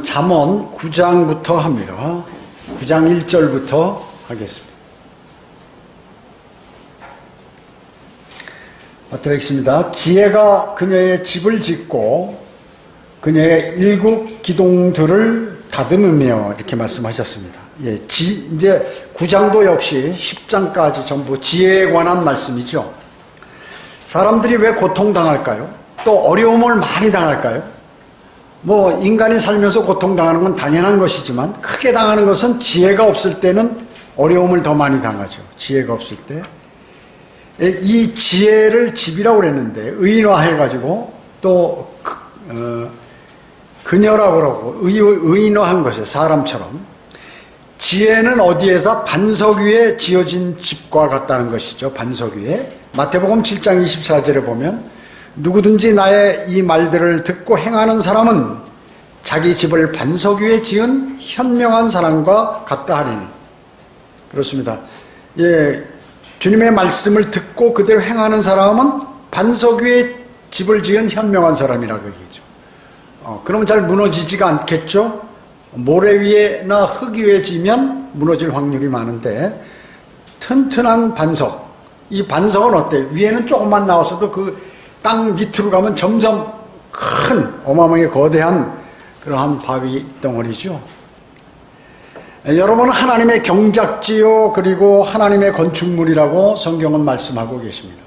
잠언 9장부터 합니다. 9장 1절부터 하겠습니다. 읽겠습니다. 지혜가 그녀의 집을 짓고 그녀의 일곱 기둥들을 다듬으며 이렇게 말씀하셨습니다. 이제 9장도 역시 10장까지 전부 지혜에 관한 말씀이죠. 사람들이 왜 고통당할까요? 또 어려움을 많이 당할까요? 인간이 살면서 고통당하는 건 당연한 것이지만 크게 당하는 것은 지혜가 없을 때는 어려움을 더 많이 당하죠. 지혜가 없을 때. 이 지혜를 집이라고 그랬는데 의인화해가지고 또 그녀라고 그러고 의인화한 것이에요. 사람처럼. 지혜는 어디에서 반석 위에 지어진 집과 같다는 것이죠. 반석 위에. 마태복음 7장 24절에 보면 누구든지 나의 이 말들을 듣고 행하는 사람은 자기 집을 반석 위에 지은 현명한 사람과 같다 하리니. 그렇습니다. 주님의 말씀을 듣고 그대로 행하는 사람은 반석 위에 집을 지은 현명한 사람이라고 얘기죠. 그러면 잘 무너지지가 않겠죠. 모래 위에나 흙 위에 지면 무너질 확률이 많은데 튼튼한 반석. 이 반석은 어때요? 위에는 조금만 나왔어도 그 땅 밑으로 가면 점점 큰 어마어마하게 거대한 그러한 바위 덩어리죠. 여러분은 하나님의 경작지요 그리고 하나님의 건축물이라고 성경은 말씀하고 계십니다.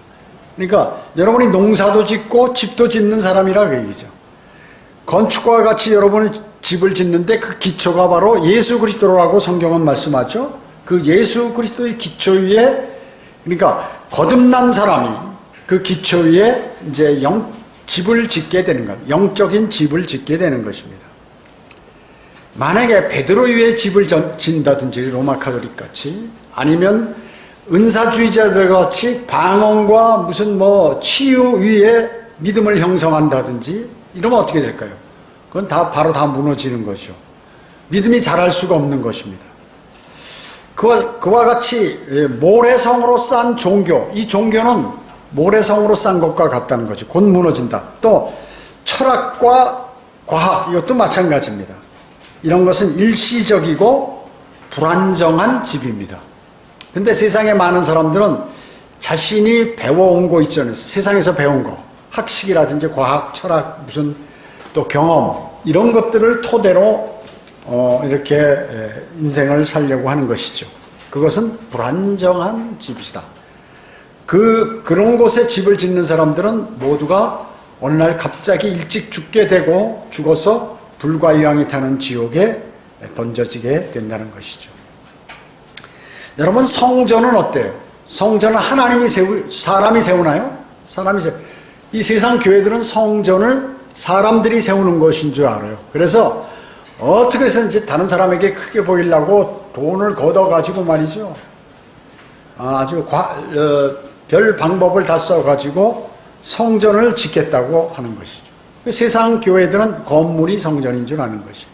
그러니까 여러분이 농사도 짓고 집도 짓는 사람이라고 얘기죠. 건축과 같이 여러분이 집을 짓는데 그 기초가 바로 예수 그리스도라고 성경은 말씀하죠. 그 예수 그리스도의 기초 위에, 그러니까 거듭난 사람이 그 기초 위에 이제 집을 짓게 되는 것, 영적인 집을 짓게 되는 것입니다. 만약에 베드로 위에 집을 짓는다든지 로마 카톨릭 같이, 아니면 은사주의자들 같이 방언과 무슨 치유 위에 믿음을 형성한다든지 이러면 어떻게 될까요? 그건 바로 다 무너지는 거죠. 믿음이 자랄 수가 없는 것입니다. 그와 같이 모래성으로 싼 종교, 이 종교는 모래성으로 싼 것과 같다는 거죠. 곧 무너진다. 또 철학과 과학, 이것도 마찬가지입니다. 이런 것은 일시적이고 불안정한 집입니다. 근데 세상에 많은 사람들은 자신이 배워온 거 있잖아요. 세상에서 배운 거, 학식이라든지 과학, 철학, 무슨 또 경험, 이런 것들을 토대로 이렇게 인생을 살려고 하는 것이죠. 그것은 불안정한 집이다. 그런 곳에 집을 짓는 사람들은 모두가 어느 날 갑자기 일찍 죽게 되고 죽어서 불과 유황이 타는 지옥에 던져지게 된다는 것이죠. 여러분, 성전은 어때요? 성전은 사람이 세우나요? 이 세상 교회들은 성전을 사람들이 세우는 것인 줄 알아요. 그래서 어떻게 해서든지 다른 사람에게 크게 보이려고 돈을 걷어가지고 말이죠. 아주 별 방법을 다 써가지고 성전을 짓겠다고 하는 것이죠. 세상 교회들은 건물이 성전인 줄 아는 것이죠.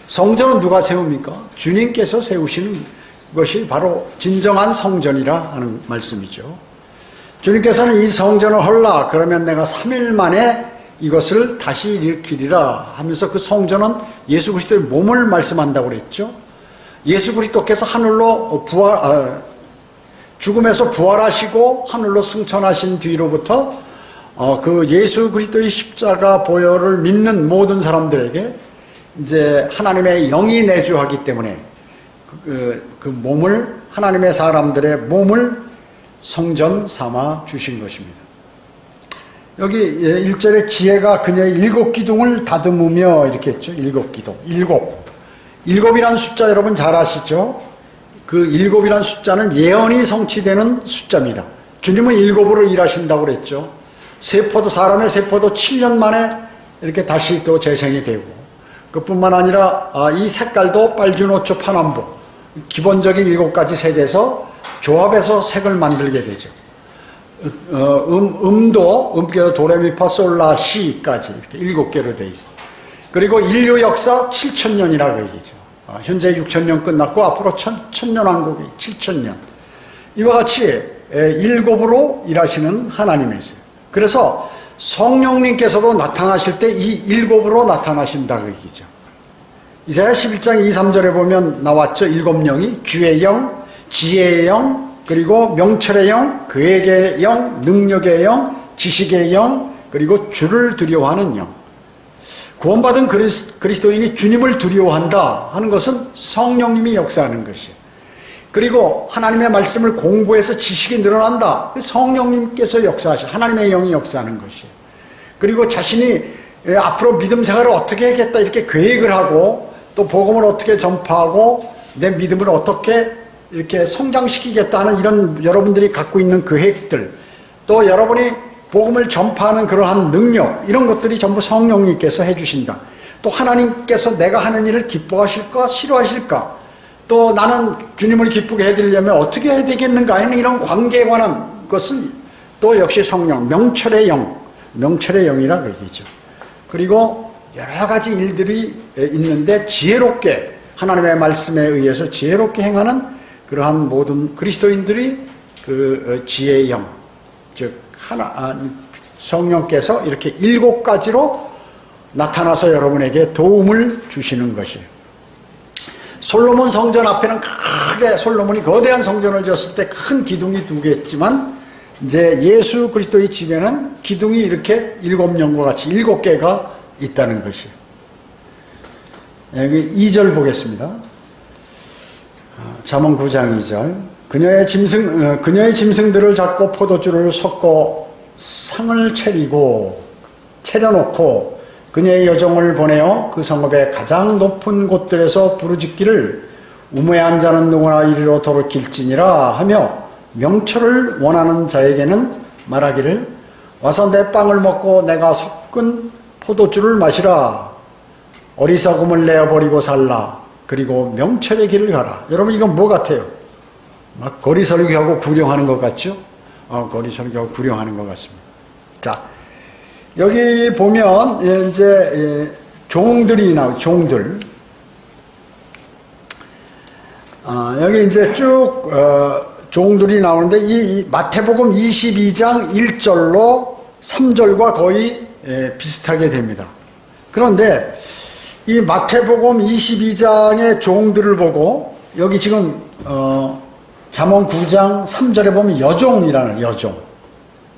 성전은 누가 세웁니까? 주님께서 세우시는 것이 바로 진정한 성전이라 하는 말씀이죠. 주님께서는 이 성전을 헐라 그러면 내가 3일 만에 이것을 다시 일으키리라 하면서 그 성전은 예수 그리스도의 몸을 말씀한다고 그랬죠. 예수 그리스도께서 하늘로 죽음에서 부활하시고 하늘로 승천하신 뒤로부터 그 예수 그리스도의 십자가 보혈을 믿는 모든 사람들에게 이제 하나님의 영이 내주하기 때문에 그 몸을, 하나님의 사람들의 몸을 성전 삼아 주신 것입니다. 여기 1절에 지혜가 그녀의 일곱 기둥을 다듬으며 이렇게 했죠. 일곱 기둥. 일곱이라는 숫자 여러분 잘 아시죠? 그 일곱이라는 숫자는 예언이 성취되는 숫자입니다. 주님은 일곱으로 일하신다고 그랬죠. 사람의 세포도 7년 만에 이렇게 다시 또 재생이 되고, 그뿐만 아니라 이 색깔도 빨주노초 파남보, 기본적인 7가지 색에서 조합해서 색을 만들게 되죠. 음도 도레미파솔라시까지 이렇게 7개로 되어 있어요. 그리고 인류 역사 7,000년이라고 얘기죠. 현재 6,000년 끝났고 앞으로 1,000년 왕국이 7,000년. 이와 같이 일곱으로 일하시는 하나님이세요. 그래서 성령님께서도 나타나실 때 이 일곱으로 나타나신다고 얘기죠. 이사야 11장 2, 3절에 보면 나왔죠. 7영이 주의 영, 지혜의 영, 그리고 명철의 영, 계획의 영, 능력의 영, 지식의 영, 그리고 주를 두려워하는 영. 구원받은 그리스도인이 주님을 두려워한다 하는 것은 성령님이 역사하는 것이에요. 그리고 하나님의 말씀을 공부해서 지식이 늘어난다. 성령님께서 역사하시고 하나님의 영이 역사하는 것이에요. 그리고 자신이 앞으로 믿음 생활을 어떻게 하겠다 이렇게 계획을 하고 또 복음을 어떻게 전파하고 내 믿음을 어떻게 이렇게 성장시키겠다는 이런 여러분들이 갖고 있는 계획들, 또 여러분이 복음을 전파하는 그러한 능력, 이런 것들이 전부 성령님께서 해주신다. 또 하나님께서 내가 하는 일을 기뻐하실까 싫어하실까, 또 나는 주님을 기쁘게 해드리려면 어떻게 해야 되겠는가 하는 이런 관계에 관한 것은 또 역시 성령, 명철의 영, 명철의 영이라고 얘기죠. 그리고 여러 가지 일들이 있는데 지혜롭게 하나님의 말씀에 의해서 지혜롭게 행하는 그러한 모든 그리스도인들이 그 지혜의 영, 즉 성령께서 이렇게 7가지로 나타나서 여러분에게 도움을 주시는 것이에요. 솔로몬 성전 앞에는 크게 솔로몬이 거대한 성전을 지었을 때 큰 기둥이 2개 있지만 이제 예수 그리스도의 집에는 기둥이 이렇게 7영과 같이 7개가 있다는 것이에요. 여기 2절 보겠습니다. 잠언 9장 2절. 그녀의 짐승들을 잡고 포도주를 섞어 상을 차려놓고 그녀의 여종을 보내어 그 성읍의 가장 높은 곳들에서 부르짖기를 우매에 한 자는 누구나 이리로 돌이킬지니라 하며 명철을 원하는 자에게는 말하기를 와서 내 빵을 먹고 내가 섞은 포도주를 마시라. 어리석음을 내어버리고 살라. 그리고 명철의 길을 가라. 여러분 이건 뭐 같아요? 막 거리설교하고 구령하는 것 같죠? 거리설교하고 구령하는 것 같습니다. 자, 여기 보면 이제 종들이 나오죠. 종들. 여기 이제 쭉 종들이 나오는데 이 마태복음 22장 1절로 3절과 거의 비슷하게 됩니다. 그런데 이 마태복음 22장의 종들을 보고 여기 지금 잠언 9장 3절에 보면 여종이라는 여종.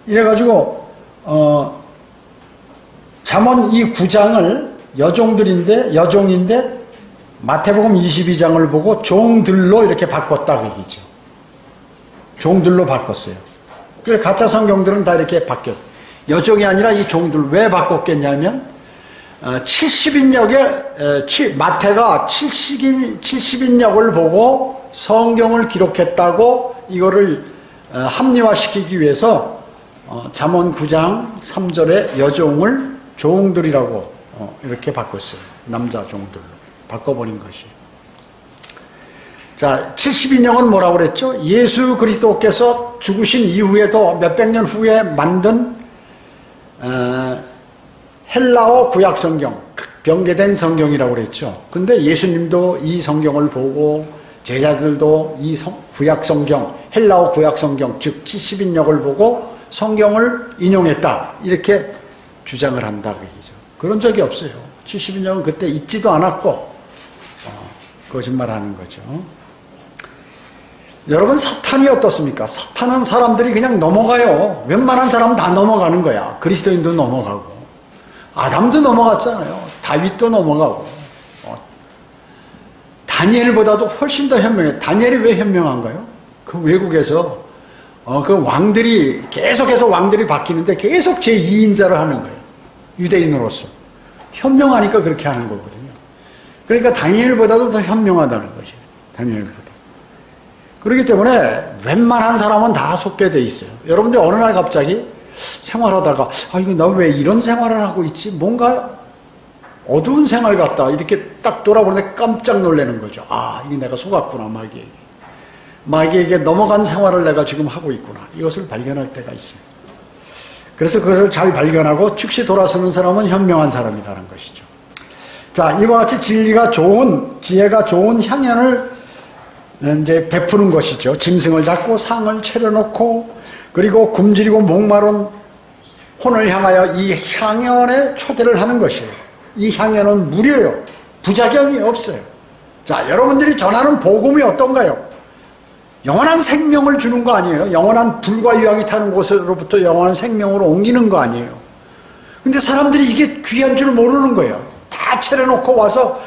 이래가지고 잠언 이 9장을 여종인데 마태복음 22장을 보고 종들로 이렇게 바꿨다 그 얘기죠. 종들로 바꿨어요. 그래서 가짜 성경들은 다 이렇게 바뀌었어요. 여종이 아니라 이 종들. 왜 바꿨겠냐면 70인역에 마태가 70인역을 보고 성경을 기록했다고 이거를 합리화시키기 위해서 잠언 9장 3절에 여종을 종들이라고 이렇게 바꿨어요. 남자 종들로 바꿔버린 것이에요. 자, 70인역은 뭐라고 그랬죠? 예수 그리스도께서 죽으신 이후에도 몇백 년 후에 만든 헬라어 구약 성경, 변개된 성경이라고 그랬죠. 근데 예수님도 이 성경을 보고 제자들도 이 구약 성경, 헬라어 구약 성경, 즉 70인역을 보고 성경을 인용했다. 이렇게 주장을 한다고 얘기죠. 그런 적이 없어요. 70인역은 그때 있지도 않았고 거짓말하는 거죠. 여러분 사탄이 어떻습니까? 사탄은 사람들이 그냥 넘어가요. 웬만한 사람은 다 넘어가는 거야. 그리스도인도 넘어가고 아담도 넘어갔잖아요. 다윗도 넘어가고 다니엘보다도 훨씬 더 현명해요. 다니엘이 왜 현명한가요? 그 외국에서 그 왕들이 계속해서 왕들이 바뀌는데 계속 제2인자를 하는 거예요. 유대인으로서. 현명하니까 그렇게 하는 거거든요. 그러니까 다니엘보다도 더 현명하다는 것이에요. 다니엘보다. 그렇기 때문에 웬만한 사람은 다 속게 돼 있어요. 여러분들 어느 날 갑자기 생활하다가 이거 나 왜 이런 생활을 하고 있지? 뭔가 어두운 생활 같다. 이렇게 딱 돌아보는데 깜짝 놀라는 거죠. 이게 내가 속았구나. 마귀에게 넘어간 생활을 내가 지금 하고 있구나. 이것을 발견할 때가 있어요. 그래서 그것을 잘 발견하고 즉시 돌아서는 사람은 현명한 사람이라는 것이죠. 자, 이와 같이 진리가 좋은, 지혜가 좋은 향연을 이제 베푸는 것이죠. 짐승을 잡고 상을 차려놓고 그리고 굶주리고 목마른 혼을 향하여 이 향연에 초대를 하는 것이에요. 이 향연은 무료요. 부작용이 없어요. 자, 여러분들이 전하는 복음이 어떤가요? 영원한 생명을 주는 거 아니에요? 영원한 불과 유황이 타는 곳으로부터 영원한 생명으로 옮기는 거 아니에요? 근데 사람들이 이게 귀한 줄 모르는 거예요. 다 차려놓고 와서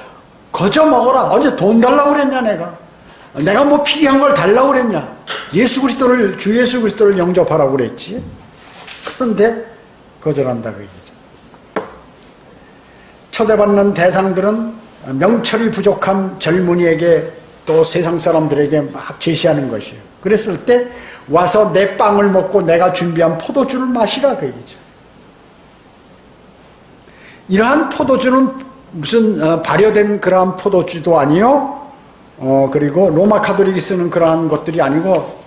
거저 먹어라. 언제 돈 달라고 그랬냐 내가 뭐 필요한 걸 달라고 그랬냐. 주 예수 그리스도를 영접하라고 그랬지. 그런데 거절한다 그 얘기죠. 초대받는 대상들은 명철이 부족한 젊은이에게 또 세상 사람들에게 막 제시하는 것이에요. 그랬을 때 와서 내 빵을 먹고 내가 준비한 포도주를 마시라 그 얘기죠. 이러한 포도주는 무슨 발효된 그러한 포도주도 아니요. 그리고 로마 카톨릭이 쓰는 그러한 것들이 아니고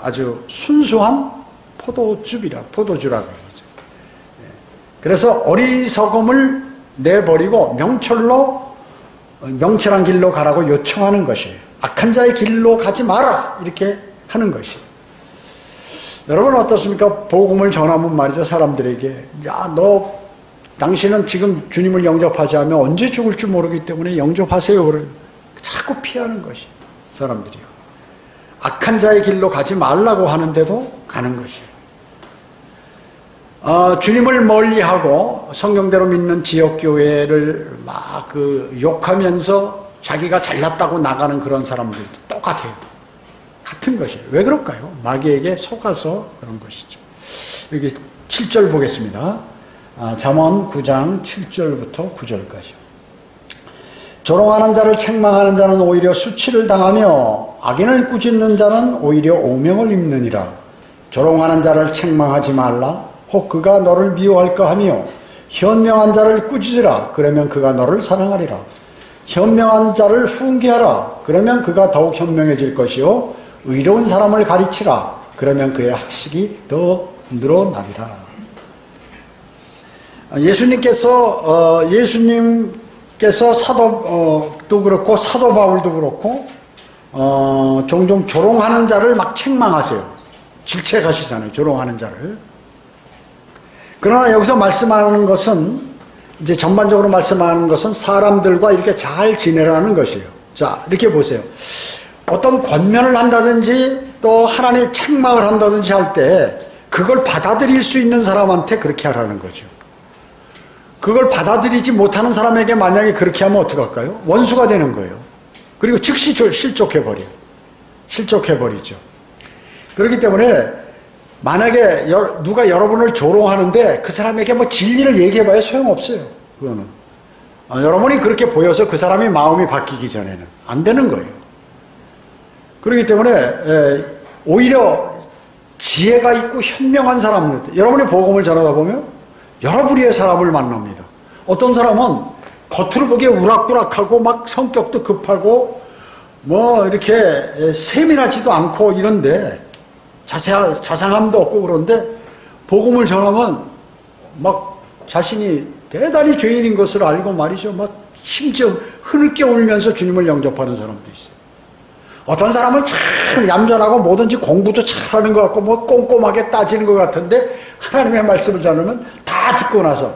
아주 순수한 포도주라고 얘기죠. 그래서 어리석음을 내버리고 명철한 길로 가라고 요청하는 것이에요. 악한 자의 길로 가지 마라 이렇게 하는 것이에요. 여러분 어떻습니까? 복음을 전하면 말이죠. 사람들에게 당신은 지금 주님을 영접하지 않으면 언제 죽을 줄 모르기 때문에 영접하세요. 그래요. 자꾸 피하는 것이 사람들이요. 악한 자의 길로 가지 말라고 하는데도 가는 것이에요. 주님을 멀리하고 성경대로 믿는 지역교회를 막 욕하면서 자기가 잘났다고 나가는 그런 사람들도 똑같아요. 같은 것이에요. 왜 그럴까요? 마귀에게 속아서 그런 것이죠. 여기 7절 보겠습니다. 잠언 9장 7절부터 9절까지. 조롱하는 자를 책망하는 자는 오히려 수치를 당하며 악인을 꾸짖는 자는 오히려 오명을 입느니라. 조롱하는 자를 책망하지 말라. 혹 그가 너를 미워할까 하며 현명한 자를 꾸짖으라. 그러면 그가 너를 사랑하리라. 현명한 자를 훈계하라. 그러면 그가 더욱 현명해질 것이요 의로운 사람을 가르치라. 그러면 그의 학식이 더 늘어나리라. 예수님께서 사도도 그렇고 사도 바울도 그렇고 종종 조롱하는 자를 막 책망하세요. 질책하시잖아요. 조롱하는 자를. 그러나 여기서 말씀하는 것은 이제 전반적으로 말씀하는 것은 사람들과 이렇게 잘 지내라는 것이에요. 자, 이렇게 보세요. 어떤 권면을 한다든지 또 하나님의 책망을 한다든지 할 때 그걸 받아들일 수 있는 사람한테 그렇게 하라는 거죠. 그걸 받아들이지 못하는 사람에게 만약에 그렇게 하면 어떡할까요? 원수가 되는 거예요. 그리고 즉시 실족해버리죠. 그렇기 때문에 만약에 누가 여러분을 조롱하는데 그 사람에게 뭐 진리를 얘기해봐야 소용없어요. 그거는. 여러분이 그렇게 보여서 그 사람이 마음이 바뀌기 전에는 안 되는 거예요. 그렇기 때문에 오히려 지혜가 있고 현명한 사람들, 여러분이 복음을 전하다 보면 여러 부류의 사람을 만납니다. 어떤 사람은 겉으로 보기에 우락부락하고 막 성격도 급하고 뭐 이렇게 세밀하지도 않고 이런데 자상함도 없고 그런데 복음을 전하면 막 자신이 대단히 죄인인 것을 알고 말이죠. 막 심지어 흐느껴 울면서 주님을 영접하는 사람도 있어요. 어떤 사람은 참 얌전하고 뭐든지 공부도 잘하는 것 같고 뭐 꼼꼼하게 따지는 것 같은데 하나님의 말씀을 전하면 다 듣고 나서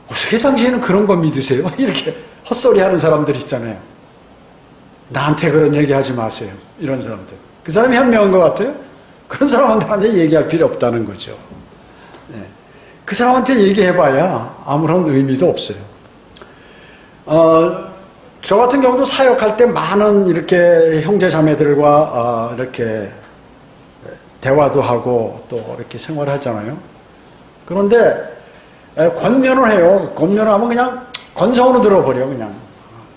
어떻게 당신은 그런 거 믿으세요? 이렇게 헛소리 하는 사람들 있잖아요. 나한테 그런 얘기 하지 마세요. 이런 사람들. 그 사람이 현명한 것 같아요? 그런 사람한테 얘기할 필요 없다는 거죠. 네. 그 사람한테 얘기해봐야 아무런 의미도 없어요. 저 같은 경우도 사역할 때 많은 이렇게 형제 자매들과 이렇게 대화도 하고 또 이렇게 생활하잖아요. 그런데 권면을 해요. 권면을 하면 그냥 건성으로 들어버려 그냥.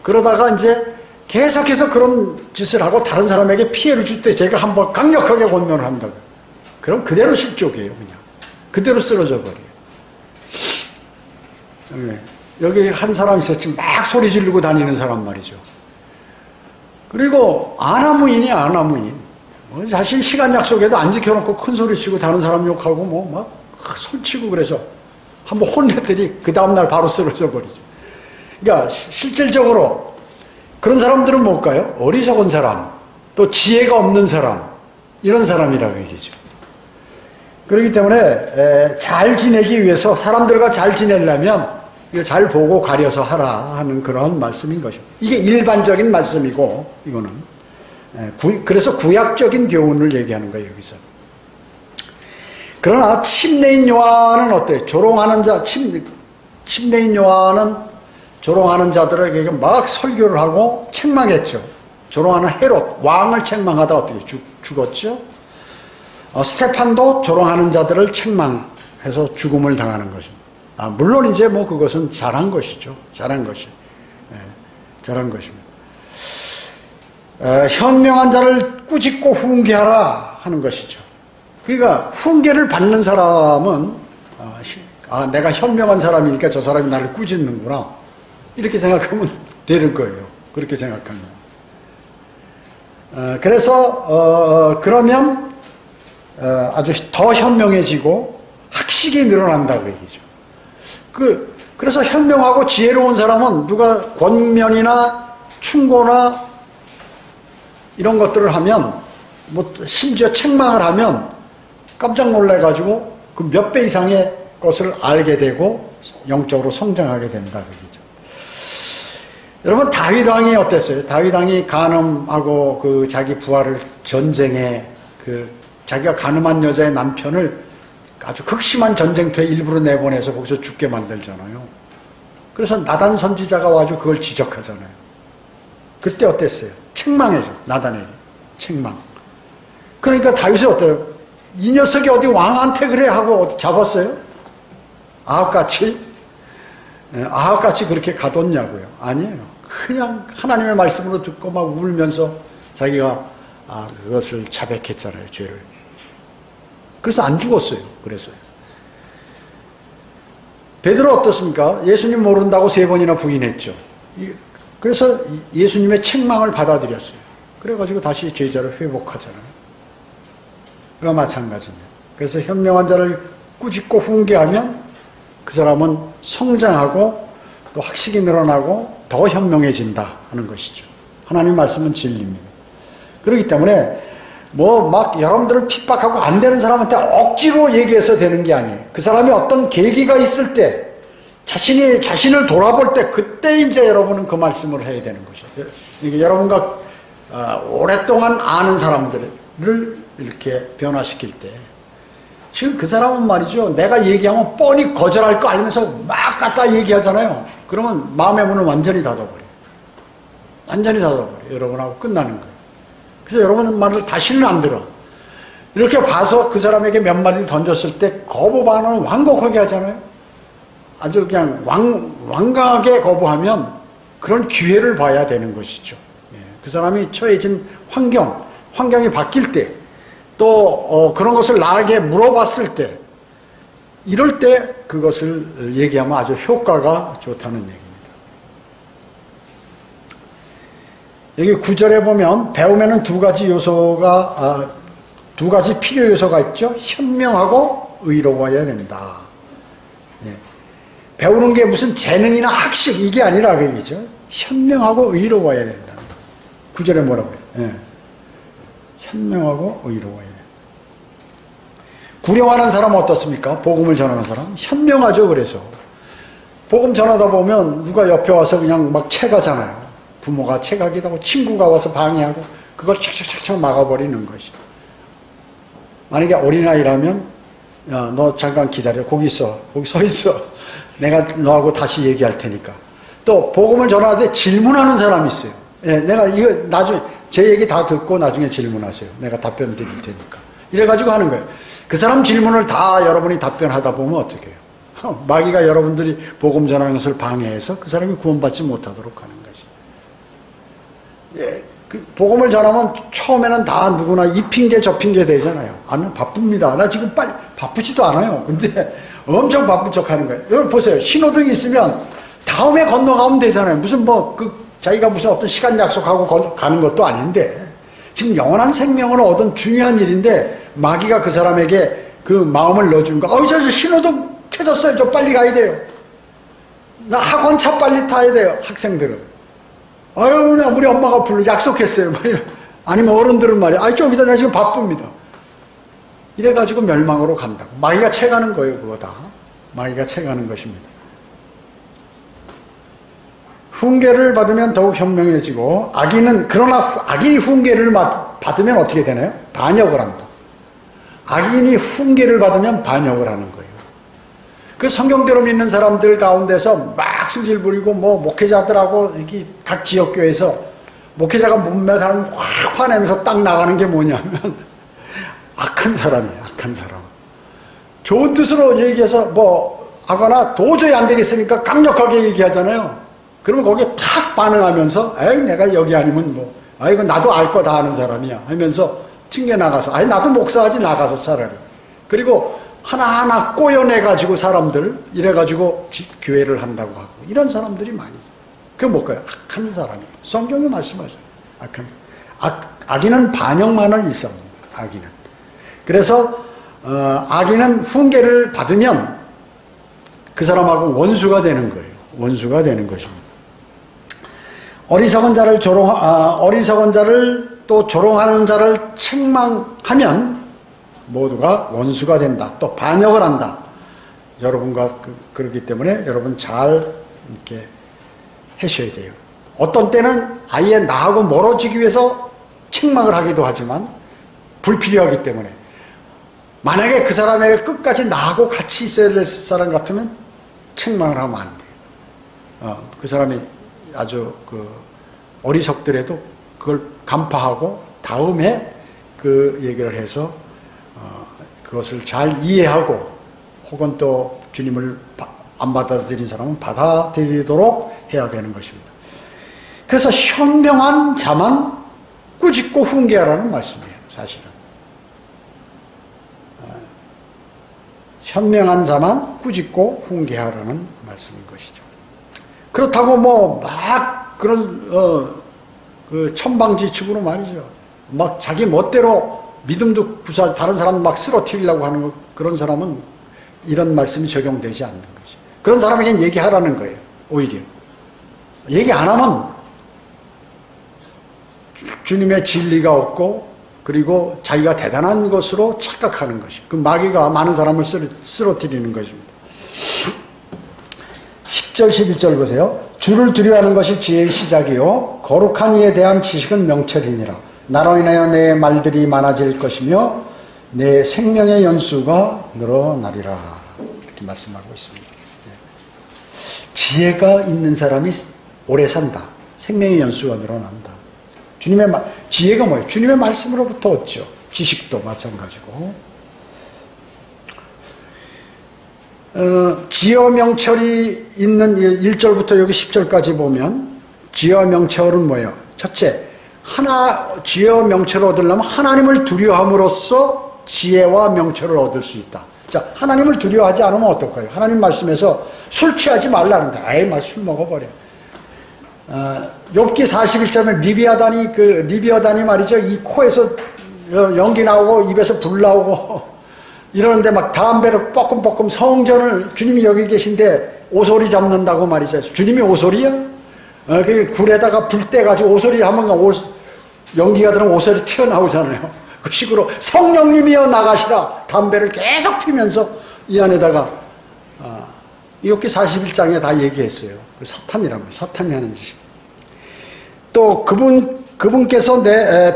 그러다가 이제 계속해서 그런 짓을 하고 다른 사람에게 피해를 줄 때 제가 한번 강력하게 권면을 한다고. 그럼 그대로 실족이에요 그냥. 그대로 쓰러져 버려요. 네. 여기 한 사람 있었지 막 소리 지르고 다니는 사람 말이죠. 그리고 아나무인이야 아나무인. 자신 시간 약속에도 안 지켜놓고 큰 소리 치고 다른 사람 욕하고 뭐 막 손치고 그래서 한번 혼냈더니 그 다음날 바로 쓰러져 버리죠. 그러니까 실질적으로 그런 사람들은 뭘까요? 어리석은 사람, 또 지혜가 없는 사람, 이런 사람이라고 얘기죠. 그렇기 때문에 잘 지내기 위해서 사람들과 잘 지내려면 이거 잘 보고 가려서 하라 하는 그런 말씀인 것이죠. 이게 일반적인 말씀이고, 이거는. 그래서 구약적인 교훈을 얘기하는 거예요, 여기서. 그러나 침례인 요한은 어때요? 조롱하는 자, 침례인 요한은 조롱하는 자들에게 막 설교를 하고 책망했죠. 조롱하는 헤롯, 왕을 책망하다 어떻게 죽었죠? 스테판도 조롱하는 자들을 책망해서 죽음을 당하는 것입니다. 물론 이제 뭐 그것은 잘한 것이죠. 잘한 것이. 잘한 것입니다. 현명한 자를 꾸짖고 훈계하라 하는 것이죠. 그러니까 훈계를 받는 사람은 내가 현명한 사람이니까 저 사람이 나를 꾸짖는구나 이렇게 생각하면 되는 거예요. 그렇게 생각하면. 그래서 그러면 아주 더 현명해지고 학식이 늘어난다고 얘기죠. 그래서 현명하고 지혜로운 사람은 누가 권면이나 충고나 이런 것들을 하면, 뭐 심지어 책망을 하면 깜짝 놀래가지고 그 몇 배 이상의 것을 알게 되고 영적으로 성장하게 된다 그 얘기죠. 여러분, 다윗 왕이 어땠어요? 다윗 왕이 간음하고 그 자기 부하를 전쟁에 자기가 간음한 여자의 남편을 아주 극심한 전쟁터에 일부러 내보내서 거기서 죽게 만들잖아요. 그래서 나단 선지자가 와서 그걸 지적하잖아요. 그때 어땠어요? 책망해줘. 나단에게. 책망. 그러니까 다윗이 어때요? 이 녀석이 어디 왕한테 그래 하고 어디 잡았어요? 아합같이? 아합같이 그렇게 가뒀냐고요? 아니에요. 그냥 하나님의 말씀으로 듣고 막 울면서 자기가 그것을 자백했잖아요. 죄를. 그래서 안 죽었어요. 그래서요. 베드로 어떻습니까? 예수님 모른다고 3번이나 부인했죠. 그래서 예수님의 책망을 받아들였어요. 그래가지고 다시 제자를 회복하잖아요. 그와 마찬가지입니다. 그래서 현명한 자를 꾸짖고 훈계하면 그 사람은 성장하고 또 학식이 늘어나고 더 현명해진다 하는 것이죠. 하나님 말씀은 진리입니다. 그렇기 때문에 뭐 막 여러분들을 핍박하고 안 되는 사람한테 억지로 얘기해서 되는 게 아니에요. 그 사람이 어떤 계기가 있을 때 자신을 돌아볼 때 그때 이제 여러분은 그 말씀을 해야 되는 것이죠. 그러니까 여러분과 오랫동안 아는 사람들을 이렇게 변화시킬 때 지금 그 사람은 말이죠. 내가 얘기하면 뻔히 거절할 거 알면서 막 갖다 얘기하잖아요. 그러면 마음의 문을 완전히 닫아버려요. 완전히 닫아버려요. 여러분하고 끝나는 거예요. 그래서 여러분 말을 다시는 안 들어. 이렇게 봐서 그 사람에게 몇 마디 던졌을 때 거부 반응을 완곡하게 하잖아요. 아주 그냥 완강하게 거부하면 그런 기회를 봐야 되는 것이죠. 그 사람이 처해진 환경이 바뀔 때, 또 그런 것을 나에게 물어봤을 때, 이럴 때 그것을 얘기하면 아주 효과가 좋다는 얘기입니다. 여기 9절에 보면 배움에는 두 가지 필요 요소가 있죠. 현명하고 의로워야 된다. 배우는 게 무슨 재능이나 학식 이게 아니라 그 얘기죠. 현명하고 의로워야 된다. 9절에 뭐라고 해요? 현명하고 의로워야 된다. 구령하는 사람은 어떻습니까? 복음을 전하는 사람? 현명하죠. 그래서 복음 전하다 보면 누가 옆에 와서 그냥 막 채가잖아요. 부모가 채가기도 하고 친구가 와서 방해하고 그걸 착착착착 막아버리는 것이. 만약에 어린아이라면 야, 너 잠깐 기다려. 거기 서 있어. 내가 너하고 다시 얘기할 테니까. 또 복음을 전하는데 질문하는 사람이 있어요. 내가 이거 나중에 제 얘기 다 듣고 나중에 질문하세요. 내가 답변 드릴 테니까. 이래가지고 하는 거예요. 그 사람 질문을 다 여러분이 답변하다 보면 어떻게 해요? 마귀가 여러분들이 복음 전하는 것을 방해해서 그 사람이 구원받지 못하도록 하는 거지. 그 복음을 전하면 처음에는 다 누구나 이 핑계 저 핑계 되잖아요. 나 바쁩니다. 나 지금 빨리 바쁘지도 않아요. 근데 엄청 바쁜 척 하는 거예요. 여러분 보세요. 신호등이 있으면 다음에 건너가면 되잖아요. 무슨 자기가 무슨 어떤 시간 약속하고 가는 것도 아닌데 지금 영원한 생명을 얻은 중요한 일인데 마귀가 그 사람에게 그 마음을 넣어주는 거. 저 신호등 켜졌어요. 저 빨리 가야 돼요. 나 학원차 빨리 타야 돼요. 학생들은. 그냥 우리 엄마가 약속했어요. 아니면 어른들은 말이야. 좀 이따 나 지금 바쁩니다. 이래가지고 멸망으로 간다고. 마귀가 채가는 거예요. 그거 다. 마귀가 채가는 것입니다. 훈계를 받으면 더욱 현명해지고 그러나 악인이 훈계를 받으면 어떻게 되나요? 반역을 한다. 악인이 훈계를 받으면 반역을 하는 거예요. 그 성경대로 믿는 사람들 가운데서 막 승질 부리고 목회자들하고 각 지역교회에서 목회자가 몇몇 사람 확 화내면서 딱 나가는 게 뭐냐면 악한 사람이에요. 악한 사람. 좋은 뜻으로 얘기해서 하거나 도저히 안 되겠으니까 강력하게 얘기하잖아요. 그러면 거기에 탁 반응하면서 에이 내가 여기 아니면 이거 나도 알 거 다 아는 사람이야 하면서 튕겨나가서 나도 목사하지 나가서 차라리. 그리고 하나하나 꼬여내가지고 사람들 이래가지고 교회를 한다고 하고 이런 사람들이 많이 있어요. 그게 뭘까요? 악한 사람이에요. 성경이 말씀하세요. 악한 사람. 악인은 반역만을 일삼는다. 악인은. 그래서 악인은 훈계를 받으면 그 사람하고 원수가 되는 거예요. 원수가 되는 것입니다. 어리석은 자를 또 조롱하는 자를 책망하면 모두가 원수가 된다. 또 반역을 한다. 여러분과 그렇기 때문에 여러분 잘 이렇게 하셔야 돼요. 어떤 때는 아예 나하고 멀어지기 위해서 책망을 하기도 하지만 불필요하기 때문에 만약에 그 사람에게 끝까지 나하고 같이 있어야 될 사람 같으면 책망을 하면 안 돼요. 그 사람이 아주 어리석더라도 그걸 간파하고 다음에 그 얘기를 해서 그것을 잘 이해하고 혹은 또 주님을 안 받아들인 사람은 받아들이도록 해야 되는 것입니다. 그래서 현명한 자만 꾸짖고 훈계하라는 말씀이에요. 사실은. 현명한 자만 꾸짖고 훈계하라는 말씀인 것이죠. 그렇다고 막 그런 그 천방지축으로 말이죠. 막 자기 멋대로 믿음도 구사 다른 사람 막 쓰러뜨리려고 하는 그런 사람은 이런 말씀이 적용되지 않는 거죠. 그런 사람에겐 얘기하라는 거예요. 오히려 얘기 안 하면 주님의 진리가 없고 그리고 자기가 대단한 것으로 착각하는 것이 그 마귀가 많은 사람을 쓰러뜨리는 것입니다. 10절 11절 보세요. 주를 두려워하는 것이 지혜의 시작이요 거룩한 이에 대한 지식은 명철이니라. 나로 인하여 내 말들이 많아질 것이며 내 생명의 연수가 늘어나리라. 이렇게 말씀하고 있습니다. 지혜가 있는 사람이 오래 산다. 생명의 연수가 늘어난다. 지혜가 뭐예요? 주님의 말씀으로부터 얻죠. 지식도 마찬가지고. 지혜와 명철이 있는 1절부터 여기 10절까지 보면 지혜와 명철은 뭐예요? 첫째, 지혜와 명철을 얻으려면 하나님을 두려워함으로써 지혜와 명철을 얻을 수 있다. 자, 하나님을 두려워하지 않으면 어떨까요? 하나님 말씀에서 술 취하지 말라는데 아예 술 먹어버려. 욥기 41장에 리비아단이 말이죠. 이 코에서 연기 나오고 입에서 불 나오고 이러는데 막 담배를 뻐끔뻐끔 성전을 주님이 여기 계신데 오소리 잡는다고 말이죠. 주님이 오소리야? 그 굴에다가 불 떼가지고 오소리 하면 연기가 들으면 오소리 튀어나오잖아요. 그 식으로 성령님이여 나가시라 담배를 계속 피면서 이 안에다가 욥기 41장에 다 얘기했어요. 사탄이라면 사탄이 하는 짓이다. 또 그분께서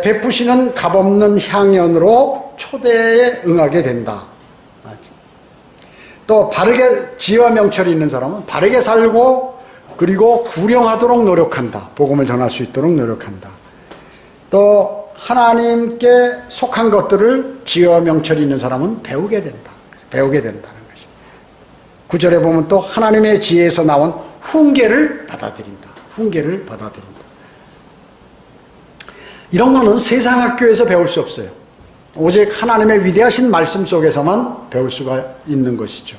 베푸시는 값없는 향연으로 초대에 응하게 된다. 또 바르게 지혜와 명철이 있는 사람은 바르게 살고 그리고 구령하도록 노력한다. 복음을 전할 수 있도록 노력한다. 또 하나님께 속한 것들을 지혜와 명철이 있는 사람은 배우게 된다. 배우게 된다는 것이. 9절에 보면 또 하나님의 지혜에서 나온 훈계를 받아들인다. 훈계를 받아들인다. 이런 거는 세상 학교에서 배울 수 없어요. 오직 하나님의 위대하신 말씀 속에서만 배울 수가 있는 것이죠.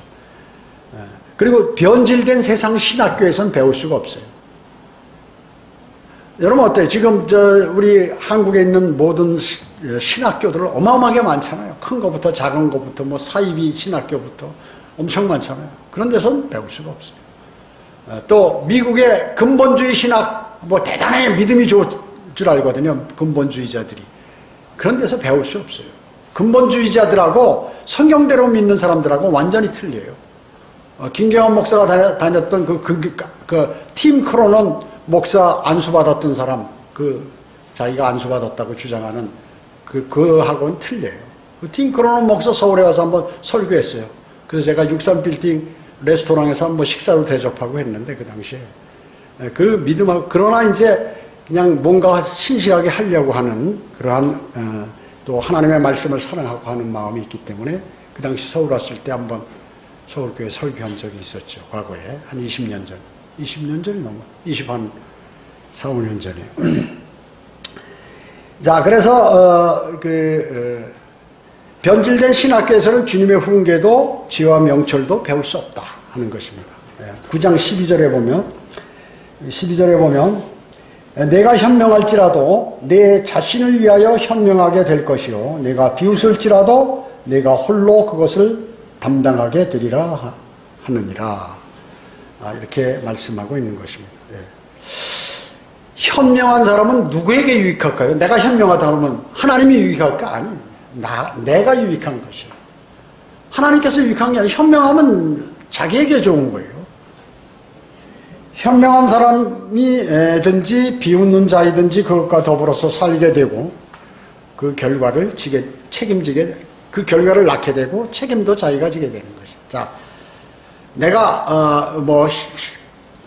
그리고 변질된 세상 신학교에서는 배울 수가 없어요. 여러분 어때요? 지금 우리 한국에 있는 모든 신학교들 어마어마하게 많잖아요. 큰 거부터 작은 거부터 사이비 신학교부터 엄청 많잖아요. 그런 데서는 배울 수가 없어요. 또 미국의 근본주의 신학 대단히 믿음이 좋을 줄 알거든요. 근본주의자들이. 그런 데서 배울 수 없어요. 근본주의자들하고 성경대로 믿는 사람들하고 완전히 틀려요. 김경환 목사가 다녔던 팀 크로는 목사 안수받았던 사람, 자기가 안수받았다고 주장하는 그하고는 틀려요. 팀 크로는 목사 서울에 가서 한번 설교했어요. 그래서 제가 63빌딩 레스토랑에서 한번 식사도 대접하고 했는데, 그 당시에. 그 믿음하고, 그러나 이제 그냥 뭔가 신실하게 하려고 하는 그러한, 또 하나님의 말씀을 사랑하고 하는 마음이 있기 때문에 그 당시 서울 왔을 때 한번 서울교회 설교한 적이 있었죠. 과거에. 한 20년 전. 20년 전이 넘어. 24, 5년 전에. 자, 그래서, 변질된 신학교에서는 주님의 훈계도 지와 명철도 배울 수 없다 하는 것입니다. 9장 12절에 보면 내가 현명할지라도 내 자신을 위하여 현명하게 될 것이요 내가 비웃을지라도 내가 홀로 그것을 담당하게 되리라 하느니라. 이렇게 말씀하고 있는 것입니다. 현명한 사람은 누구에게 유익할까요? 내가 현명하다 그러면 하나님이 유익할까? 아니, 내가 유익한 것이야. 하나님께서 유익한 게 아니라 현명하면 자기에게 좋은 거예요. 현명한 사람이든지 비웃는 자이든지 그것과 더불어서 살게 되고 그 결과를 책임지게, 그 결과를 낳게 되고 책임도 자기가 지게 되는 것이죠. 자, 내가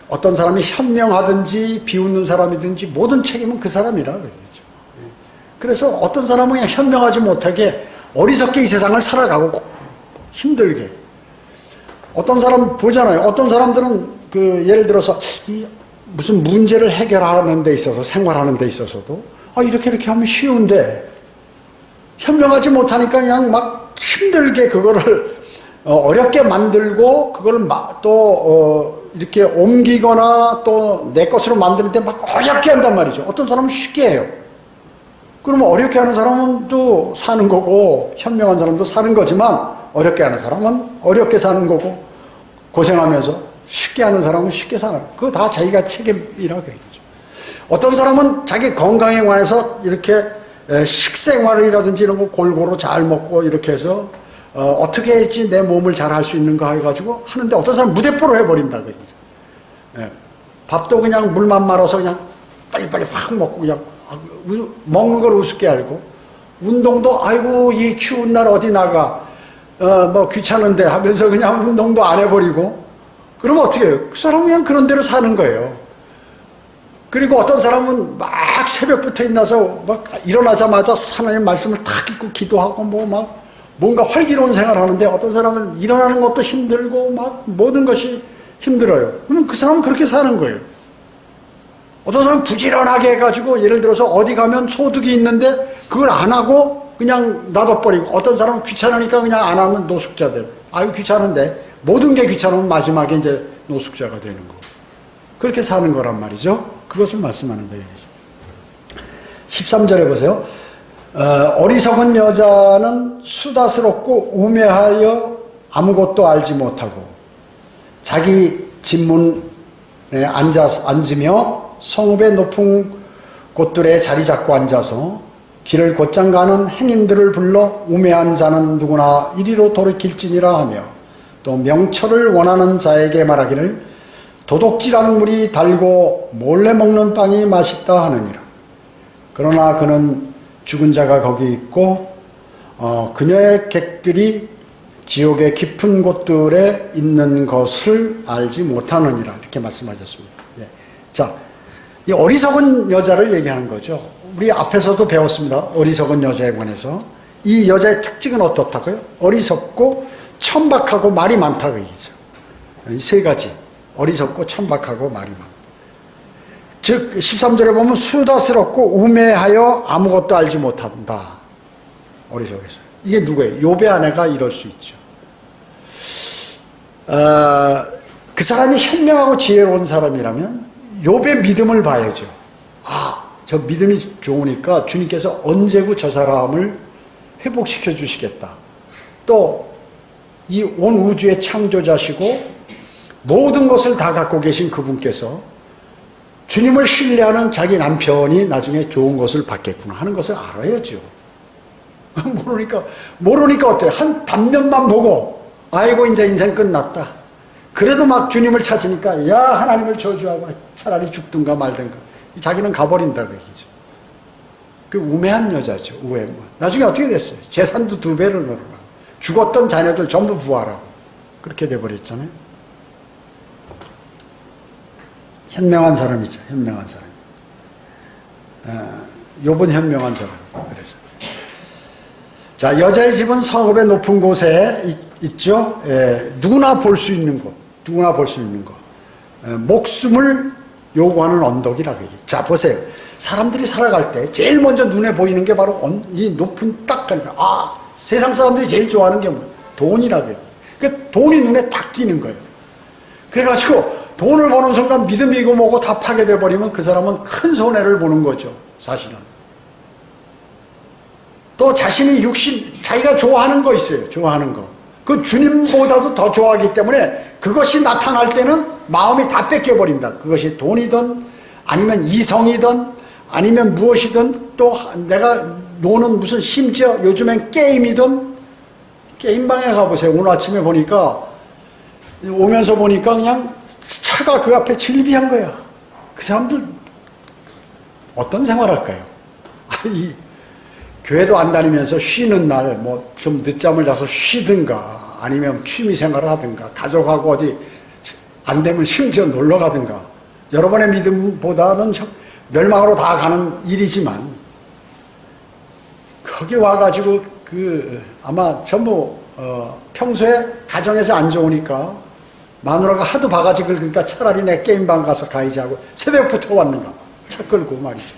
어떤 사람이 현명하든지 비웃는 사람이든지 모든 책임은 그 사람이라 그러죠. 그래서 어떤 사람은 그냥 현명하지 못하게 어리석게 이 세상을 살아가고 힘들게. 어떤 사람 보잖아요. 어떤 사람들은 예를 들어서 무슨 문제를 해결하는 데 있어서, 생활하는 데 있어서도 이렇게 하면 쉬운데 현명하지 못하니까 그냥 막 힘들게 그거를 어렵게 만들고 그걸 또 이렇게 옮기거나 또 내 것으로 만드는데 막 어렵게 한단 말이죠. 어떤 사람은 쉽게 해요. 그러면 어렵게 하는 사람은 또 사는 거고 현명한 사람도 사는 거지만 어렵게 하는 사람은 어렵게 사는 거고 고생하면서 쉽게 하는 사람은 쉽게 사는 거고 그거 다 자기가 책임이라고 얘기죠. 어떤 사람은 자기 건강에 관해서 이렇게 식생활이라든지 이런 거 골고루 잘 먹고 이렇게 해서 어떻게 했지 내 몸을 잘 할 수 있는가 해가지고 하는데 어떤 사람은 무대뽀로 해버린다 그 얘기죠. 밥도 그냥 물만 말아서 그냥 빨리빨리 확 먹고 그냥 먹는 걸 우습게 알고 운동도 아이고 이 추운 날 어디 나가 귀찮은데 하면서 그냥 운동도 안 해버리고 그러면 어떻게 해요? 그 사람은 그냥 그런 대로 사는 거예요. 그리고 어떤 사람은 막 새벽부터 일어나서 막 일어나자마자 하나님의 말씀을 탁 읽고 기도하고 뭔가 활기로운 생활을 하는데 어떤 사람은 일어나는 것도 힘들고 막 모든 것이 힘들어요. 그럼 그 사람은 그렇게 사는 거예요. 어떤 사람은 부지런하게 해가지고 예를 들어서 어디 가면 소득이 있는데 그걸 안 하고 그냥 놔둬버리고 어떤 사람은 귀찮으니까 그냥 안 하면 노숙자들. 아유 귀찮은데 모든 게 귀찮으면 마지막에 이제 노숙자가 되는 거. 그렇게 사는 거란 말이죠. 그것을 말씀하는 거예요. 13절에 보세요. 어리석은 여자는 수다스럽고 우매하여 아무것도 알지 못하고 자기 집문에 앉으며 성읍의 높은 곳들에 자리 잡고 앉아서 길을 곧장 가는 행인들을 불러 우매한 자는 누구나 이리로 돌이킬지니라 하며 또 명철을 원하는 자에게 말하기를 도둑질한 물이 달고 몰래 먹는 빵이 맛있다 하느니라. 그러나 그는 죽은 자가 거기 있고 그녀의 객들이 지옥의 깊은 곳들에 있는 것을 알지 못하느니라. 이렇게 말씀하셨습니다. 자, 이 어리석은 여자를 얘기하는 거죠. 우리 앞에서도 배웠습니다. 어리석은 여자에 관해서. 이 여자의 특징은 어떻다고요? 어리석고 천박하고 말이 많다고 얘기죠. 이 세 가지. 어리석고 천박하고 말이 많다. 즉 13절에 보면 수다스럽고 우매하여 아무것도 알지 못한다. 어리석어서. 이게 누구예요? 욥의 아내가 이럴 수 있죠. 그 사람이 현명하고 지혜로운 사람이라면 욥의 믿음을 봐야죠. 저 믿음이 좋으니까 주님께서 언제고 저 사람을 회복시켜 주시겠다. 또 이 온 우주의 창조자시고 모든 것을 다 갖고 계신 그분께서 주님을 신뢰하는 자기 남편이 나중에 좋은 것을 받겠구나 하는 것을 알아야죠. 모르니까 어때요? 한 단면만 보고 아이고 이제 인생 끝났다. 그래도 막 주님을 찾으니까 야 하나님을 저주하고 차라리 죽든가 말든가 자기는 가버린다 그 얘기죠. 그 우매한 여자죠. 우매. 나중에 어떻게 됐어요? 재산도 2배를 늘어나고 죽었던 자녀들 전부 부활하고 그렇게 돼버렸잖아요. 현명한 사람이죠. 현명한 사람. 욥은 현명한 사람. 그래서 자, 여자의 집은 성읍의 높은 곳에 있죠. 누구나 볼 수 있는 곳, 누구나 볼 수 있는 곳. 목숨을 요구하는 언덕이라고 얘기해요. 자, 보세요. 사람들이 살아갈 때 제일 먼저 눈에 보이는 게 바로 이 높은 딱 가니까 세상 사람들이 제일 좋아하는 게 뭐예요? 돈이라고 얘기해요. 그러니까 돈이 눈에 딱 띄는 거예요. 그래가지고 돈을 버는 순간 믿음이고 뭐고 다 파괴돼 버리면 그 사람은 큰 손해를 보는 거죠. 사실은. 또 자신이 자기가 좋아하는 거 있어요. 좋아하는 거. 그 주님보다도 더 좋아하기 때문에 그것이 나타날 때는 마음이 다 뺏겨버린다. 그것이 돈이든 아니면 이성이든 아니면 무엇이든 또 내가 노는 무슨 심지어 요즘엔 게임이든 게임방에 가보세요. 오늘 아침에 보니까 오면서 보니까 그냥 차가 그 앞에 질비한 거야. 그 사람들 어떤 생활할까요? 이 교회도 안 다니면서 쉬는 날 뭐 좀 늦잠을 자서 쉬든가 아니면 취미생활을 하든가 가족하고 어디 안 되면 심지어 놀러 가든가 여러분의 믿음보다는 멸망으로 다 가는 일이지만 거기 와가지고 아마 전부 평소에 가정에서 안 좋으니까 마누라가 하도 바가지 긁으니까 차라리 내 게임방 가서 가야지 하고 새벽부터 왔는가 차 끌고 말이죠.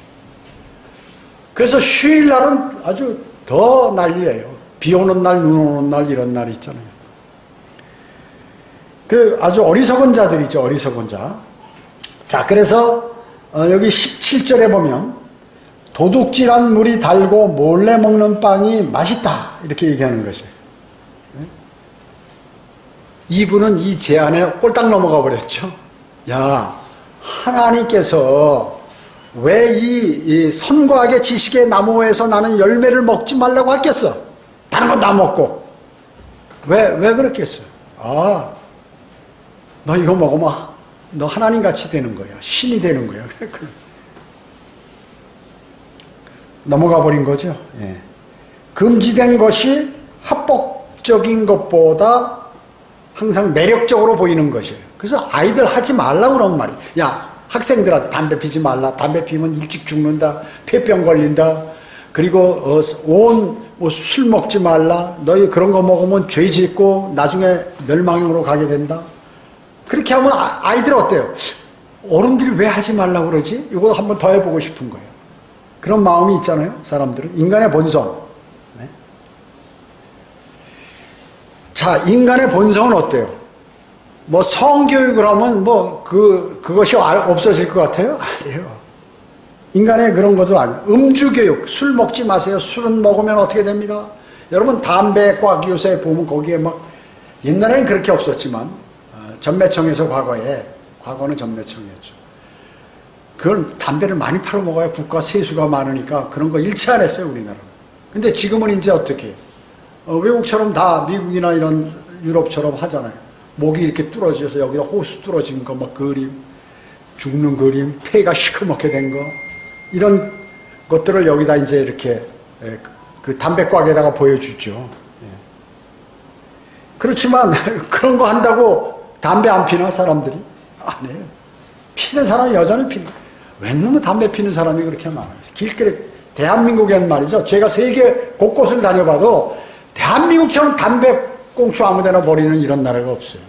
그래서 휴일날은 아주 더 난리예요. 비 오는 날, 눈 오는 날 이런 날이 있잖아요. 아주 어리석은 자들이죠. 어리석은 자. 자, 그래서 여기 17절에 보면 도둑질한 물이 달고 몰래 먹는 빵이 맛있다 이렇게 얘기하는 것이에요. 이분은 이 제안에 꼴딱 넘어가 버렸죠. 야, 하나님께서 왜 이 선과 악의 지식의 나무에서 나는 열매를 먹지 말라고 했겠어? 다른 건 다 먹고. 왜 그렇겠어? 너 이거 먹으면 너 하나님 같이 되는 거야. 신이 되는 거야. 넘어가 버린 거죠. 예. 금지된 것이 합법적인 것보다 항상 매력적으로 보이는 것이에요. 그래서 아이들 하지 말라고 그러는 말이에요. 야, 학생들한테 담배 피지 말라. 담배 피면 일찍 죽는다. 폐병 걸린다. 그리고 술 먹지 말라. 너희 그런 거 먹으면 죄 짓고 나중에 멸망으로 가게 된다. 그렇게 하면 아이들 어때요? 어른들이 왜 하지 말라고 그러지? 이거 한번 더 해보고 싶은 거예요. 그런 마음이 있잖아요. 사람들은. 인간의 본성. 네? 자, 인간의 본성은 어때요? 뭐 성교육을 하면 그것이 없어질 것 같아요? 아니에요. 인간의 그런 것들 아니에요. 음주교육, 술 먹지 마세요. 술은 먹으면 어떻게 됩니다? 여러분 담배과 요새 보면 거기에 옛날에는 그렇게 없었지만 전매청에서 과거는 전매청이었죠. 그건 담배를 많이 팔아 먹어야 국가 세수가 많으니까 그런 거 일치 안 했어요, 우리나라는. 근데 지금은 이제 어떻게 해요? 외국처럼 다 미국이나 이런 유럽처럼 하잖아요. 목이 이렇게 뚫어져서 여기다 호수 뚫어진 거, 그림, 죽는 그림, 폐가 시커멓게 된 거, 이런 것들을 여기다 이제 이렇게 그 담배곽에다가 보여주죠. 그렇지만 그런 거 한다고 담배 안 피나 사람들이? 안 해요. 피는 사람이 여전히 피는. 웬 놈의 담배 피는 사람이 그렇게 많은지. 길거리 대한민국엔 말이죠. 제가 세계 곳곳을 다녀봐도 대한민국처럼 담배 꽁초 아무데나 버리는 이런 나라가 없어요.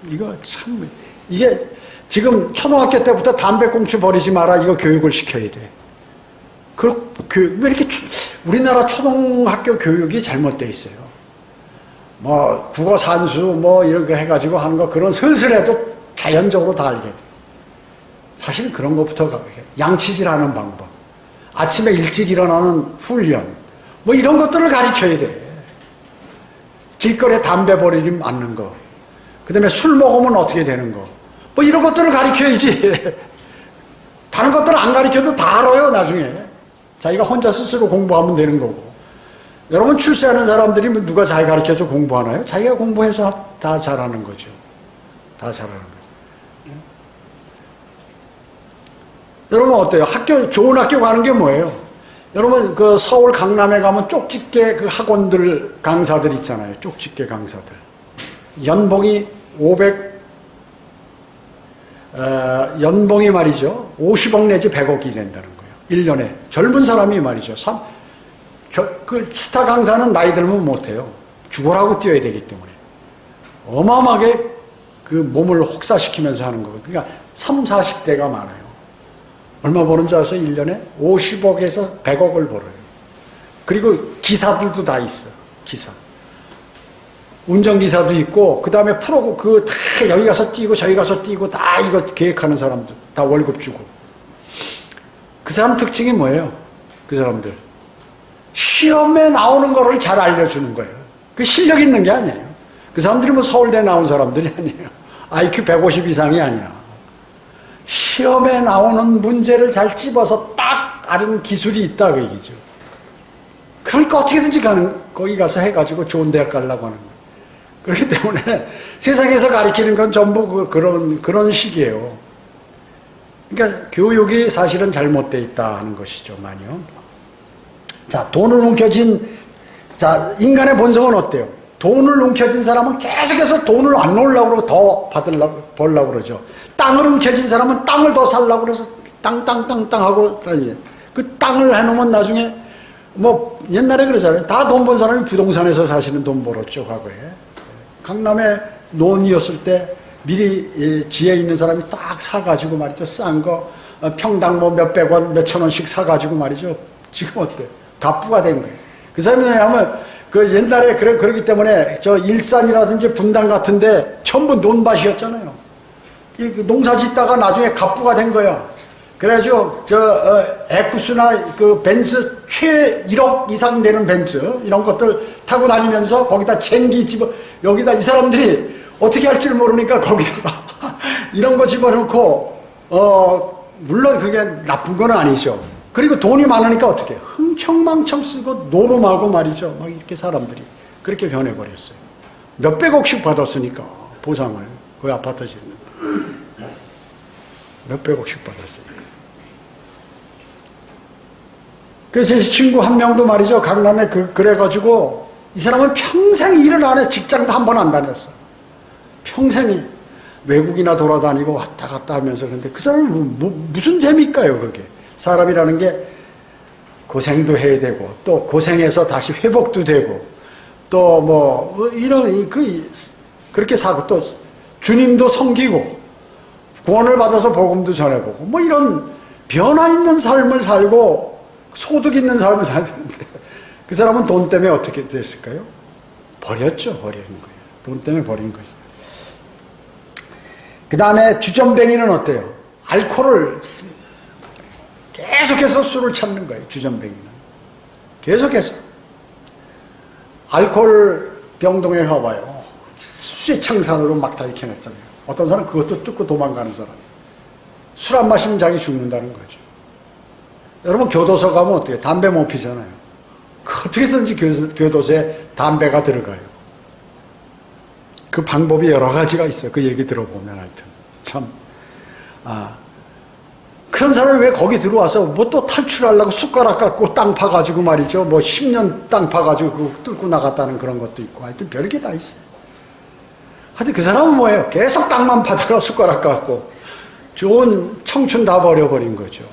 이거 참, 이게 지금 초등학교 때부터 담배 꽁초 버리지 마라 이거 교육을 시켜야 돼. 왜 이렇게 우리나라 초등학교 교육이 잘못돼 있어요. 국어 산수 이렇게 해가지고 하는 거 그런 슬슬해도 자연적으로 다 알게 돼. 사실 그런 것부터 양치질하는 방법, 아침에 일찍 일어나는 훈련, 이런 것들을 가르쳐야 돼. 길거리에 담배 버리지 않는 거, 그 다음에 술 먹으면 어떻게 되는 거, 이런 것들을 가르쳐야지. 다른 것들은 안 가르쳐도 다 알아요, 나중에. 자기가 혼자 스스로 공부하면 되는 거고. 여러분 출세하는 사람들이 누가 잘 가르쳐서 공부하나요? 자기가 공부해서 다 잘하는 거죠. 다 잘하는 거예요. 여러분 어때요? 좋은 학교 가는 게 뭐예요? 여러분 그 서울 강남에 가면 쪽집게 그 학원들 강사들 있잖아요. 쪽집게 강사들. 연봉이 연봉이 말이죠. 50억 내지 100억이 된다는 거예요. 1년에. 젊은 사람이 말이죠. 그 스타 강사는 나이 들면 못해요. 죽어라고 뛰어야 되기 때문에. 어마어마하게 그 몸을 혹사시키면서 하는 거예요. 그러니까 30, 40대가 많아요. 얼마 버는 줄 아세요? 1년에? 50억에서 100억을 벌어요. 그리고 기사들도 다 있어. 기사. 운전기사도 있고, 그 다음에 프로, 다 여기 가서 뛰고, 저기 가서 뛰고, 다 이거 계획하는 사람들. 다 월급 주고. 그 사람 특징이 뭐예요? 그 사람들. 시험에 나오는 거를 잘 알려주는 거예요. 그 실력 있는 게 아니에요. 그 사람들이 뭐 서울대 나온 사람들이 아니에요. IQ 150 이상이 아니야. 시험에 나오는 문제를 잘 찝어서 딱 아는 기술이 있다 그 얘기죠. 그러니까 어떻게든지 거기 가서 해가지고 좋은 대학 가려고 하는 거예요. 그렇기 때문에 세상에서 가르치는 건 전부 그런 식이에요. 그러니까 교육이 사실은 잘못되어 있다 하는 것이죠, 많이요. 자, 돈을 움켜쥔, 자, 인간의 본성은 어때요? 돈을 움켜쥔 사람은 계속해서 돈을 안 놓으려고 그러고 더 벌려고 그러죠. 땅을 움켜쥔 사람은 땅을 더 살려고 그래서 땅 하고 다니죠. 그 땅을 해놓으면 나중에 뭐 옛날에 그러잖아요. 다 돈 번 사람이 부동산에서 사실은 돈 벌었죠, 과거에. 강남에 논이었을 때 미리 지에 있는 사람이 딱 사가지고 말이죠. 싼 거, 평당 뭐 몇백 원, 몇천 원씩 사가지고 말이죠. 지금 어때? 갑부가 된 거예요. 그 사람이 왜냐하면 그 옛날에 그러기 때문에 저 일산이라든지 분당 같은데 전부 논밭이었잖아요. 농사 짓다가 나중에 갑부가 된 거야. 그래가지고 에쿠스나 그 벤츠 1억 이상 되는 벤츠 이런 것들 타고 다니면서 거기다 쟁기 여기다 이 사람들이 어떻게 할 줄 모르니까 거기다가 이런 거 집어넣고 물론 그게 나쁜 건 아니죠. 그리고 돈이 많으니까 어떻게 흥청망청 쓰고 노름하고 말이죠. 막 이렇게 사람들이 그렇게 변해버렸어요. 몇백억씩 받았으니까 보상을 그 아파트 짓는데 몇백억씩 받았으니까. 그래서 제 친구 한 명도 말이죠. 강남에 그래가지고 이 사람은 평생 일을 안 해. 직장도 한 번 안 다녔어. 평생이 외국이나 돌아다니고 왔다 갔다 하면서. 그런데 그 사람은 무슨 재미일까요, 그게? 사람이라는 게 고생도 해야 되고, 또 고생해서 다시 회복도 되고, 또 뭐, 그렇게 사고, 또 주님도 섬기고, 구원을 받아서 복음도 전해보고, 뭐 이런 변화 있는 삶을 살고, 소득 있는 삶을 살야 되는데, 그 사람은 돈 때문에 어떻게 됐을까요? 버렸죠, 버리는 거예요. 돈 때문에 버린 거죠. 그 다음에 주전뱅이는 어때요? 알코올을 계속해서 술을 찾는 거예요, 주전뱅이는. 계속해서. 알코올 병동에 가봐요. 쇠창산으로 막 다 이렇게 냈잖아요. 어떤 사람 그것도 뜯고 도망가는 사람. 술 안 마시면 자기 죽는다는 거죠. 여러분 교도소 가면 어때요? 담배 못 피잖아요. 어떻게든지 교도소에 담배가 들어가요. 그 방법이 여러 가지가 있어요. 그 얘기 들어보면 하여튼. 참. 그런 사람이 왜 거기 들어와서 뭐 또 탈출하려고 숟가락 갖고 땅 파가지고 말이죠. 뭐 10년 땅 파가지고 그거 뚫고 나갔다는 그런 것도 있고. 하여튼 별게 다 있어요. 하여튼 그 사람은 뭐예요? 계속 땅만 파다가 숟가락 갖고 좋은 청춘 다 버려버린 거죠.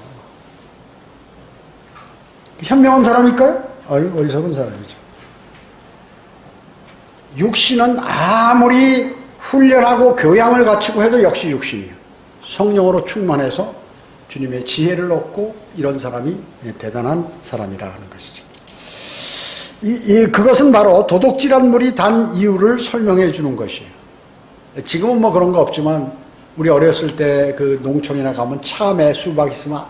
현명한 사람일까요? 어리석은 사람이죠. 육신은 아무리 훈련하고 교양을 갖추고 해도 역시 육신이에요. 성령으로 충만해서 주님의 지혜를 얻고 이런 사람이 대단한 사람이라 하는 것이죠. 그것은 바로 도둑질한 물이 단 이유를 설명해 주는 것이에요. 지금은 뭐 그런 거 없지만 우리 어렸을 때 그 농촌이나 가면 참외 수박 있으면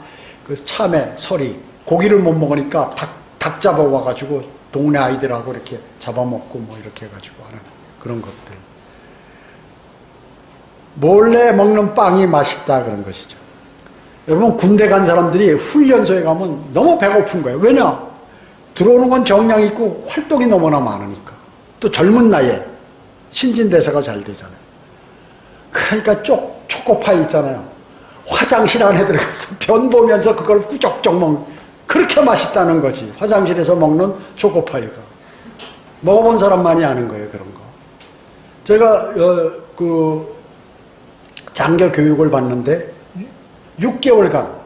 그 참외 서리 고기를 못 먹으니까 닭 잡아와가지고 동네 아이들하고 이렇게 잡아먹고 뭐 이렇게 해가지고 하는 그런 것들. 몰래 먹는 빵이 맛있다 그런 것이죠. 여러분 군대 간 사람들이 훈련소에 가면 너무 배고픈 거예요. 왜냐? 들어오는 건 정량 있고 활동이 너무나 많으니까. 또 젊은 나이에 신진대사가 잘 되잖아요. 그러니까 초코파이 있잖아요. 화장실 안에 들어가서 변 보면서 그걸 꾸적꾸적 먹는, 그렇게 맛있다는 거지. 화장실에서 먹는 초코파이가. 먹어본 사람만이 아는 거예요, 그런 거. 제가 장교 교육을 받는데 6개월간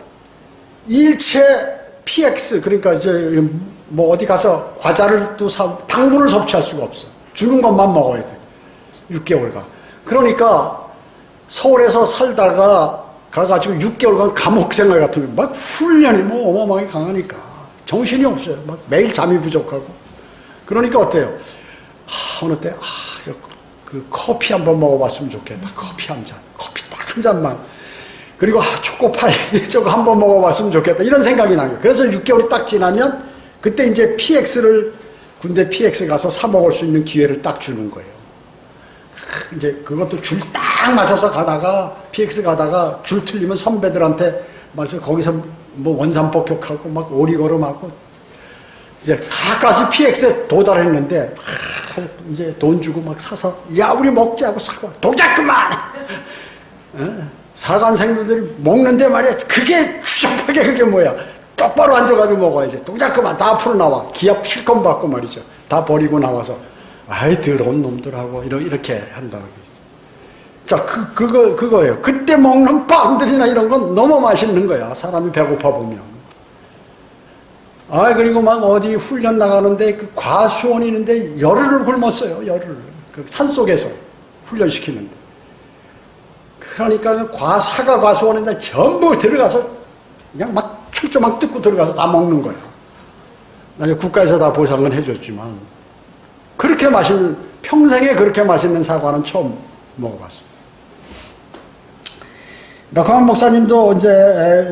일체 PX, 그러니까 이제 뭐 어디 가서 과자를 또 당분을 섭취할 수가 없어. 주는 것만 먹어야 돼. 6개월간. 그러니까 서울에서 살다가 가가지고 6개월간 감옥 생활 같은 거, 막 훈련이 뭐 어마어마하게 강하니까 정신이 없어요. 막 매일 잠이 부족하고. 그러니까 어때요? 어느 때 그 커피 한번 먹어봤으면 좋겠다. 커피 한 잔, 커피 딱 한 잔만. 그리고 초코파이 저거 한번 먹어봤으면 좋겠다. 이런 생각이 나는 거예요. 그래서 6개월이 딱 지나면 그때 이제 군대 PX 가서 사 먹을 수 있는 기회를 딱 주는 거예요. 이제 그것도 줄 딱 맞춰서 가다가 PX 가다가 줄 틀리면 선배들한테 맞아 거기서 뭐 원산 폭격하고 막 오리걸음하고 이제 가까이 PX에 도달했는데 이제 돈 주고 막 사서 야 우리 먹자고 사고 동작 그만. 사관생들이 먹는데 말이야 그게 추잡하게 그게 뭐야. 똑바로 앉아가지고 먹어야지. 동작 그만. 다 앞으로 나와. 기합 실컷 받고 말이죠. 다 버리고 나와서 아이 더러운 놈들하고 이렇게 한다고 그러죠. 자, 그거예요. 그때 먹는 빵들이나 이런 건 너무 맛있는 거야. 사람이 배고파 보면. 그리고 막 어디 훈련 나가는데 그 과수원이 있는데 열흘을 굶었어요. 열흘을. 그 산속에서 훈련시키는데. 그러니까 사과 과수원인데 전부 들어가서 그냥 막 철조망 뜯고 들어가서 다 먹는 거야. 나중에 국가에서 다 보상은 해줬지만 그렇게 맛있는, 평생에 그렇게 맛있는 사과는 처음 먹어봤어요. 럭하만 목사님도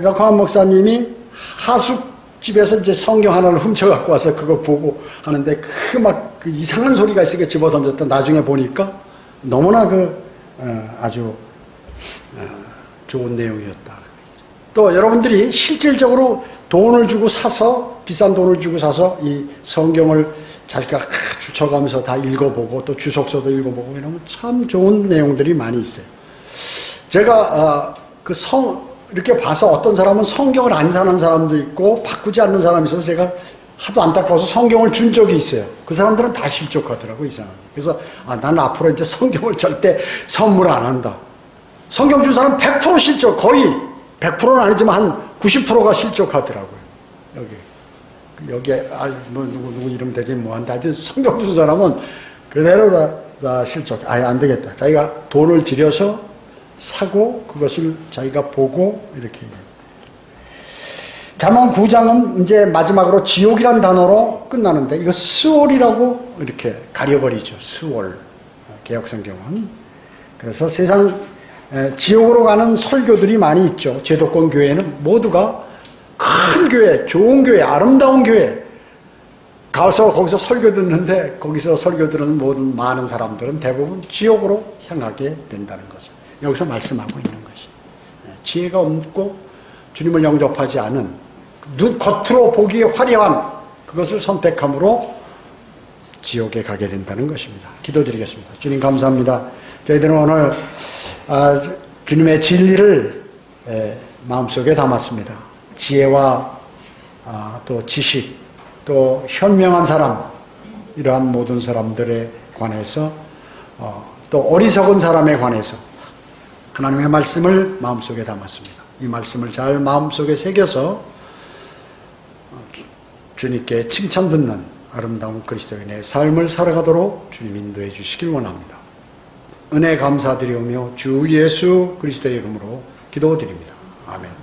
럭하만 목사님이 하숙집에서 이제 성경 하나를 훔쳐갖고 와서 그걸 보고 하는데 그 이상한 소리가 있으니까 집어 던졌다. 나중에 보니까 너무나 아주 좋은 내용이었다. 또 여러분들이 실질적으로 돈을 주고 사서, 비싼 돈을 주고 사서 이 성경을 자기가 주쳐가면서 다 읽어보고 또 주석서도 읽어보고 이러면 참 좋은 내용들이 많이 있어요. 제가 이렇게 봐서 어떤 사람은 성경을 안 사는 사람도 있고 바꾸지 않는 사람이 있어서 제가 하도 안타까워서 성경을 준 적이 있어요. 그 사람들은 다 실족하더라고요, 이상하게. 그래서 나는 앞으로 이제 성경을 절대 선물 안 한다. 성경 준 사람은 100% 실족, 거의 100%는 아니지만 한 90%가 실족하더라고요. 여기에 뭐 누구 이름 되지 뭐한다. 하여튼 성경 준 사람은 그대로 다 실족. 안 되겠다. 자기가 돈을 들여서 사고 그것을 자기가 보고 이렇게. 잠언 9장은 이제 마지막으로 지옥이란 단어로 끝나는데 이거 스월이라고 이렇게 가려버리죠. 스월. 개역성경은. 그래서 세상 지옥으로 가는 설교들이 많이 있죠. 제도권 교회는 모두가 큰 교회, 좋은 교회, 아름다운 교회 가서 거기서 설교 듣는데 거기서 설교 들은 모든 많은 사람들은 대부분 지옥으로 향하게 된다는 것을 여기서 말씀하고 있는 것이. 지혜가 없고 주님을 영접하지 않은 겉으로 보기에 화려한 그것을 선택함으로 지옥에 가게 된다는 것입니다. 기도드리겠습니다. 주님 감사합니다. 저희들은 오늘 주님의 진리를 마음속에 담았습니다. 지혜와 또 지식, 또 현명한 사람, 이러한 모든 사람들에 관해서 또 어리석은 사람에 관해서 하나님의 말씀을 마음속에 담았습니다. 이 말씀을 잘 마음속에 새겨서 주님께 칭찬 듣는 아름다운 그리스도인의 삶을 살아가도록 주님 인도해 주시길 원합니다. 은혜 감사드리오며 주 예수 그리스도의 이름으로 기도드립니다. 아멘.